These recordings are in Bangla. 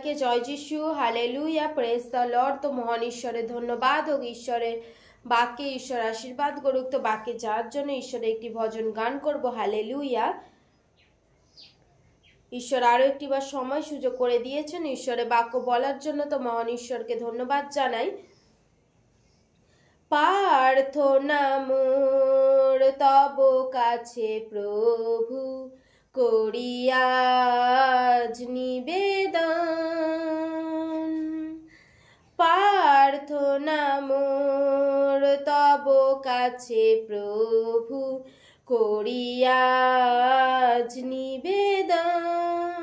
সবাইকে জয় যিশু, হালেলুয়া, প্রেজ দ্য লর্ড। তো মহান ঈশ্বরের ধন্যবাদ হোক, ঈশ্বরের বাক্যে ঈশ্বর আশীর্বাদ করুক। তো বাক্যে যাওয়ার জন্য ঈশ্বরের একটি ভজন গান করব, হালেলুয়া। ঈশ্বর আরও একটিবার সময় সুযোগ করে দিয়েছেন ঈশ্বরের বাক্য বলার জন্য, তো মহান ঈশ্বরকে ধন্যবাদ জানাই। প্রার্থনা মোর তব কাছে প্রভু, করিয়াজ নিবেদন। প্রার্থনা মোর তব কাছে প্রভু, করিয়াজ নিবেদন।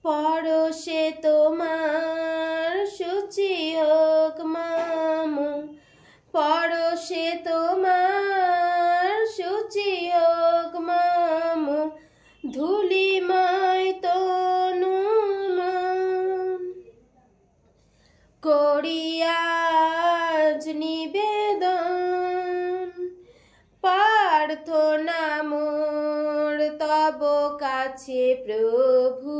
পরশে তোমার সূচি হোক মাম, পরশে তোমার সূচি হোক মাম, ধূলিময় তনু মন, করিয়াজ নিবেদন। প্রার্থনা মোর তব কাছে প্রভু,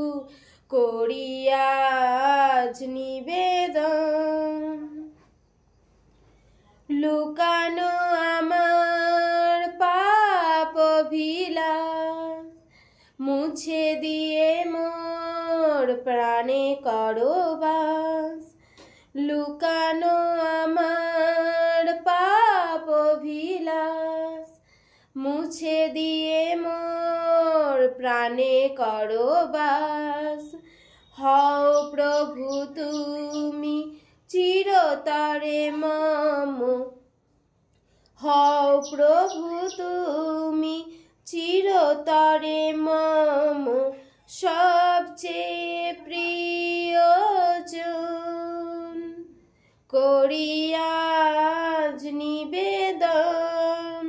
করিয়াজ নিবেদন। লুকানো আমার পাপ অভিলাষ, মুছে দিয়ে মোর প্রাণে করো বাস। লুকানো আমার পাপ অভিলাষ, মুছে দিয়ে মোর প্রাণে করো বাস। হও প্রভু তুমি চিরতরে মম, হও প্রভু তুমি চিরতরে মম, সবচেয়ে প্রিয়জন, করিয়াজ নিবেদন।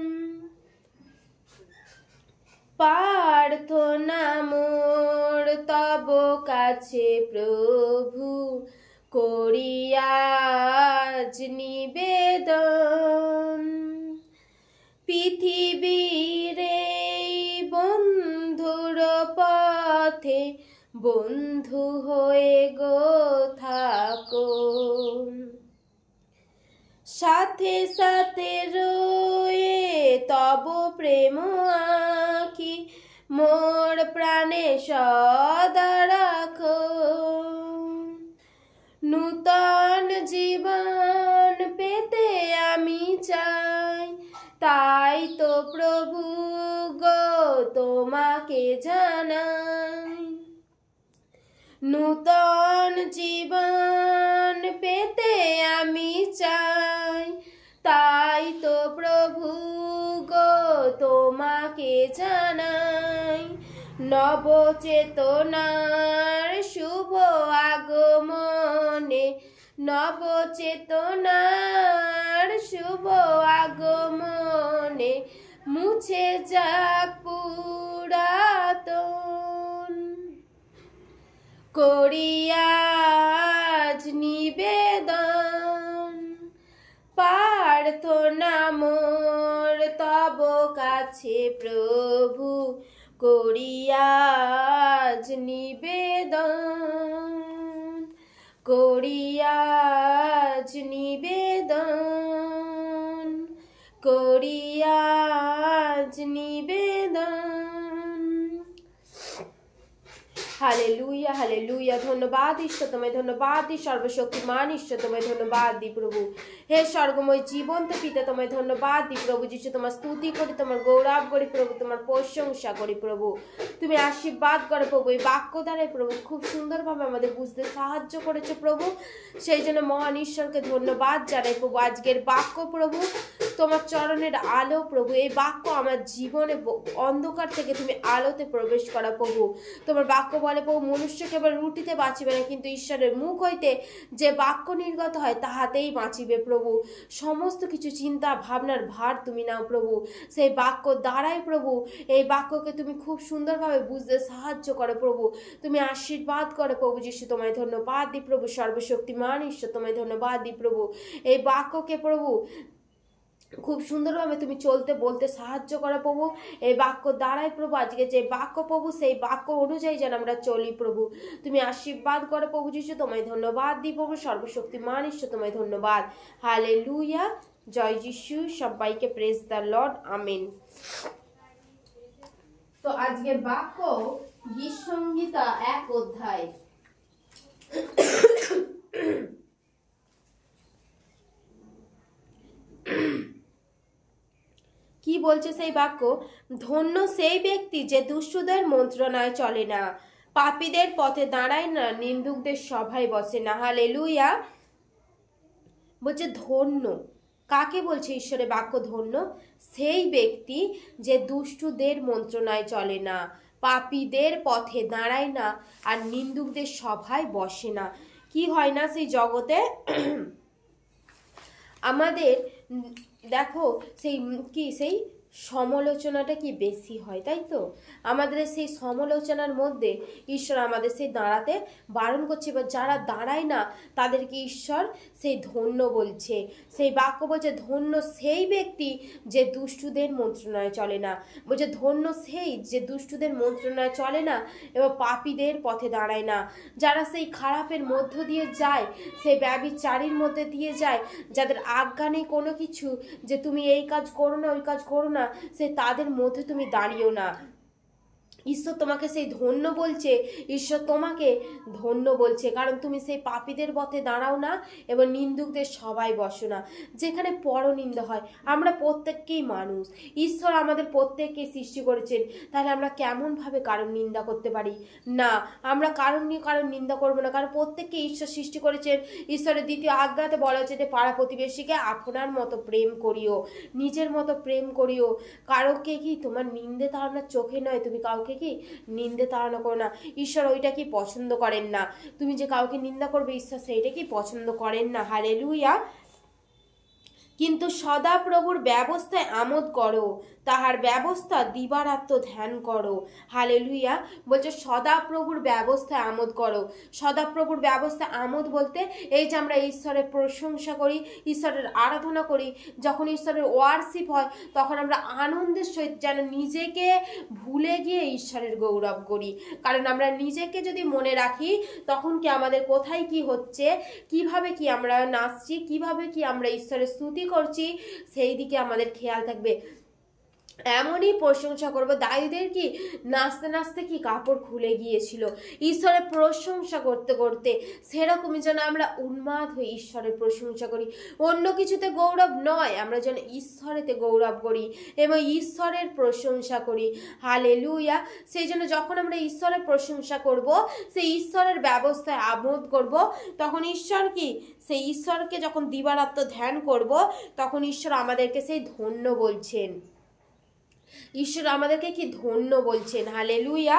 প্রার্থনা মোর তব কাছে প্রভু, করিয়াজ নিবেদন। পৃথিবীর এই বন্ধুর পথে বন্ধু হয়ে গো থাকো, সাথে সাথে রয়ে তব প্রেম আঁকি মোর প্রাণে সদা রাখো। নূতন জীবন পেতে আমি চাই, তাই তো প্রভু গো তোমাকে জানাই। নূতন জীবন পেতে আমি চাই, তাই তো প্রভু গো তোমাকে জানাই। নবচেতনার শুভ আগমনে, নবচেতনার শুভ আগমনে, মুছে যাক পুরাতন, করিয়াজ নিবেদন। প্রার্থনা মোর তব কাছে প্রভু, করিয়াজ নিবেদন, করিয়াজ নিবেদন, করিয়াজ নিবেদন। Hallelujah, hallelujah. ধন্যবাদ ঈশ্বর তোমায়, ধন্যবাদ দি সর্বশক্তিমান ঈশ্বর তোমায়, ধন্যবাদ দি প্রভু। হে স্বর্গময় জীবন্ত পিতা তোমায় ধন্যবাদ দি প্রভু যিশু। তোমার স্তুতি করি, তোমার গৌরব করি প্রভু, তোমার প্রশংসা করি প্রভু। তুমি আশীর্বাদ করো প্রভু, এই বাক্য দ্বারাই প্রভু খুব সুন্দরভাবে আমাদের বুঝতে সাহায্য করেছো প্রভু। সেই জন্য মহান ঈশ্বরকে ধন্যবাদ জানাই প্রভু। আজকের বাক্য প্রভু তোমার চরণের আলো প্রভু, এই বাক্য আমার জীবনে অন্ধকার থেকে তুমি আলোতে প্রবেশ করা প্রভু। তোমার বাক্য বলে প্রভু, মনুষ্য কেবল রুটিতে বাঁচিবে না, কিন্তু ঈশ্বরের মুখ হইতে যে বাক্য নির্গত হয় তাহাতেই বাঁচিবে প্রভু। সমস্ত কিছু চিন্তা ভাবনার ভার তুমি নাও প্রভু। সেই বাক্য দ্বারাই প্রভু এই বাক্যকে তুমি খুব সুন্দরভাবে বুঝতে সাহায্য করো প্রভু। তুমি আশীর্বাদ করো প্রভু যিশু। তোমায় ধন্যবাদ দি প্রভু, সর্বশক্তিমান ঈশ্বর তোমায় ধন্যবাদ দি প্রভু। এই বাক্যকে প্রভু খুব সুন্দরভাবে তুমি চলতে বলতে সাহায্য করো প্রভু। এই বাক্য দ্বারাই প্রভু, আজকে যে বাক্য প্রভু সেই বাক্য অনুযায়ী যেন আমরা চলি প্রভু। তুমি আশীর্বাদ করো প্রভু যিশু। তোমায় ধন্যবাদ দিই প্রভু, সর্বশক্তিমান ঈশ্বর তোমায় ধন্যবাদ। হালেলুয়া, জয় যিশু। সবাইকে প্রেজ দ্য লর্ড, আমেন। তো আজকের বাক্য গীত সংহিতা 1 অধ্যায়। কি বলছে সেই বাক্য? ধন্য সেই ব্যক্তি যে দুষ্টদের মন্ত্রণায় চলে না, পাপীদের পথে দাঁড়ায় না, নিন্দুকদের সভায় বসে না। হালেলুয়া। বলছে ধন্য, কাকে বলছে ঈশ্বরের বাক্য ধন্য? সেই ব্যক্তি যে দুষ্টদের মন্ত্রণায় চলে না, পাপীদের পথে দাঁড়ায় না, আর নিন্দুকদের সভায় বসে না। কি হয় না সেই জগতে? আমাদের দেখো সেই কি সেই সমালোচনাটা কি বেশি হয়, তাই তো? আমাদের সেই সমালোচনার মধ্যে ঈশ্বর আমাদের সেই দাঁড়াতে বারণ করছে, বা যারা দাঁড়ায় না তাদেরকে ঈশ্বর সেই ধন্য বলছে। সেই বাক্য বলছে ধন্য সেই ব্যক্তি যে দুষ্টুদের মন্ত্রণায় চলে না। বলছে ধন্য সেই যে দুষ্টুদের মন্ত্রণায় চলে না এবং পাপীদের পথে দাঁড়ায় না। যারা সেই খারাপের মধ্য দিয়ে যায়, সেই ব্যভিচারীর মধ্যে দিয়ে যায়, যাদের আজ্ঞা নেই কোনো কিছু, যে তুমি এই কাজ করো না, ওই কাজ করো না, সে তাদের মধ্যে তুমি দাঁড়িও না। ঈশ্বর তোমাকে সেই ধন্য বলছে, ঈশ্বর তোমাকে ধন্য বলছে, কারণ তুমি সেই পাপীদের পথে দাঁড়াও না এবং নিন্দুকদের সবাই বসো না, যেখানে পরনিন্দা হয়। আমরা প্রত্যেককেই মানুষ, ঈশ্বর আমাদের প্রত্যেককে সৃষ্টি করেছেন, তাহলে আমরা কেমনভাবে কারণ নিন্দা করতে পারি? না, আমরা কারণ নিয়ে কারণ নিন্দা করবো না, কারণ প্রত্যেককে ঈশ্বর সৃষ্টি করেছেন। ঈশ্বরের দ্বিতীয় আজ্ঞাতে বলা হচ্ছে যে পাড়া প্রতিবেশীকে আপনার মতো প্রেম করিও, নিজের মতো প্রেম করিও। কারোকে কি তোমার নিন্দে তাড়ানোর চোখে নয়, তুমি কাউকে কি নিন্দে তাড়ানো করো না। ঈশ্বর ওইটা কি পছন্দ করেন না। তুমি যে কাউকে নিন্দা করবে, ঈশ্বর সেইটা কি পছন্দ করেন না। হালেলুয়া। কিন্তু সদা প্রভুর ব্যবস্থায় আমোদ করো, তাহার ব্যবস্থা দিবারাত্র ধ্যান করো। হালেলুয়া। বলছে সদা প্রভুর ব্যবস্থায় আমোদ করো। সদা প্রভুর ব্যবস্থায় আমোদ বলতে এই যে আমরা ঈশ্বরের প্রশংসা করি, ঈশ্বরের আরাধনা করি, যখন ঈশ্বরের ওয়ার্শিপ হয় তখন আমরা আনন্দের সহিত যেন নিজেকে ভুলে গিয়ে ঈশ্বরের গৌরব করি। কারণ আমরা নিজেকে যদি মনে রাখি তখন কি আমাদের কোথায় কি হচ্ছে, কিভাবে কি আমরা নাচছি, কিভাবে কি আমরা ঈশ্বরের স্তুতি করছি, সেই দিকে আমাদের খেয়াল থাকবে। এমনই প্রশংসা করবো, দাউদের কি নাচতে নাচতে কি কাপড় খুলে গিয়েছিল ঈশ্বরের প্রশংসা করতে করতে। সেরকমই যেন আমরা উন্মাদ হয়ে ঈশ্বরের প্রশংসা করি, অন্য কিছুতে গৌরব নয়, আমরা যেন ঈশ্বরেতে গৌরব করি এবং ঈশ্বরের প্রশংসা করি। হালেলুয়া। সেই জন্য যখন আমরা ঈশ্বরের প্রশংসা করব, সেই ঈশ্বরের ব্যবস্থায় আমোদ করব, তখন ঈশ্বর কি সেই ঈশ্বরকে যখন দিবারাত্র ধ্যান করব, তখন ঈশ্বর আমাদেরকে সেই ধন্য বলছেন। ঈশ্বর আমাদেরকে কি ধন্য বলছেন। হালেলুয়া।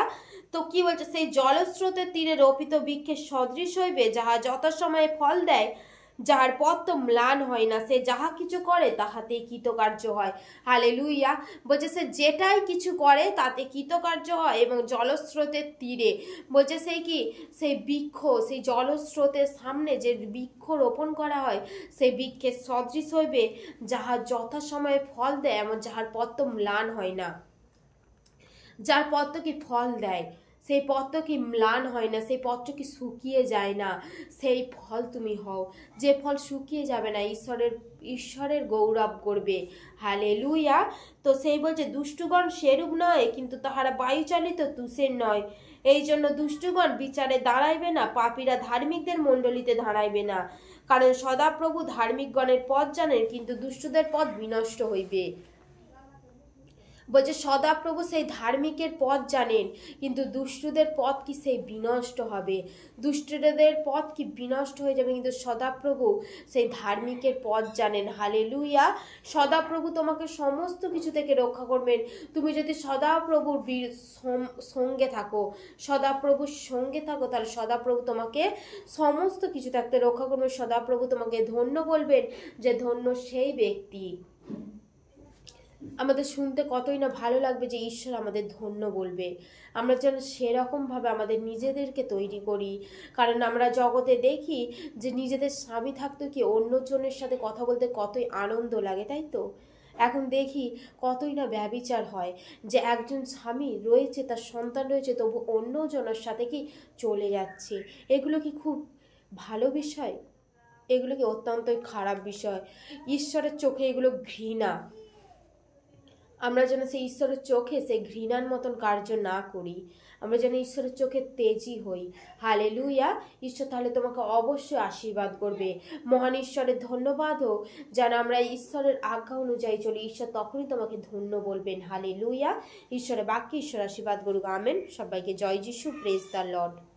তো কি বলছে? সেই জলস্রোতের তীরে রোপিত বৃক্ষের সদৃশ হইবে, যাহা যথাসময়ে ফল দেয়, যাহার পথ তো ম্লান হয় না, সে যাহা কিছু করে তাহাতেই কৃতকার্য হয়। হালেলুয়া। বলছে সে যেটাই কিছু করে তাতে কৃতকার্য হয়। এবং জলস্রোতের তীরে বলছে সেই কি সেই বৃক্ষ, সেই জলস্রোতের সামনে যে বৃক্ষ রোপণ করা হয়, সেই বৃক্ষের সদৃশ হইবে, যাহা যথাসময়ে ফল দেয় এবং যাহার পথ তো ম্লান হয় না। যার পথ কি ফল দেয়, সেই পথ কি ম্লান হয় না, সেই পথ কি শুকিয়ে যায় না, সেই ফল তুমি হও, যে ফল শুকিয়ে যাবে না, ঈশ্বরের গৌরব করবে। হালেলুয়া। তো সেই বলছে দুষ্টগণ সেরূপ নয়, কিন্তু তাহারা বায়ুচালিত তুষের নয়। এই জন্য দুষ্টগণ বিচারে দাঁড়াইবে না, পাপীরা ধার্মিকদের মণ্ডলীতে দাঁড়াইবে না। কারণ সদাপ্রভু ধার্মিকগণের পথ জানেন, কিন্তু দুষ্টদের পথ বিনষ্ট হইবে। বলছে সদাপ্রভু সেই ধার্মিকের পথ জানেন, কিন্তু দুষ্টদের পথ কি সেই বিনষ্ট হবে, দুষ্টদের পথ কি বিনষ্ট হয়ে যাবে, কিন্তু সদাপ্রভু সেই ধার্মিকের পথ জানেন। হালেলুয়া। সদাপ্রভু তোমাকে সমস্ত কিছু থেকে রক্ষা করবেন, তুমি যদি সদাপ্রভুর সঙ্গে থাকো, সদাপ্রভুর সঙ্গে থাকো, তাহলে সদাপ্রভু তোমাকে সমস্ত কিছু থাকতে রক্ষা করবেন। সদাপ্রভু তোমাকে ধন্য বলবেন, যে ধন্য সেই ব্যক্তি আমাদের শুনতে কতই না ভালো লাগবে যে ঈশ্বর আমাদের ধন্য বলবে। আমরা যেন সেরকমভাবে আমাদের নিজেদেরকে তৈরি করি। কারণ আমরা জগতে দেখি যে নিজেদের স্বামী থাকতো কি অন্যজনের সাথে কথা বলতে কতই আনন্দ লাগে, তাই তো? এখন দেখি কতই না ব্যভিচার হয়, যে একজন স্বামী রয়েছে, তার সন্তান রয়েছে, তবু অন্যজনের সাথে কি চলে যাচ্ছে। এগুলো কি খুব ভালো বিষয়? এগুলো কি অত্যন্তই খারাপ বিষয়। ঈশ্বরের চোখে এগুলো ঘৃণা। আমরা যেন সেই ঈশ্বরের চোখে সেই ঘৃণার মতন কার্য না করি। আমরা যেন ঈশ্বরের চোখে তেজি হই। হালেলুয়া। ঈশ্বর তাহলে তোমাকে অবশ্যই আশীর্বাদ করবে। মহান ঈশ্বরের ধন্যবাদ হোক। যেন আমরা ঈশ্বরের আজ্ঞা অনুযায়ী চলি, ঈশ্বর তখনই তোমাকে ধন্য বলবেন। হালেলুয়া। ঈশ্বরের বাক্যে ঈশ্বর আশীর্বাদ করুক। আমেন। সবাইকে জয় যিশু। Praise the Lord.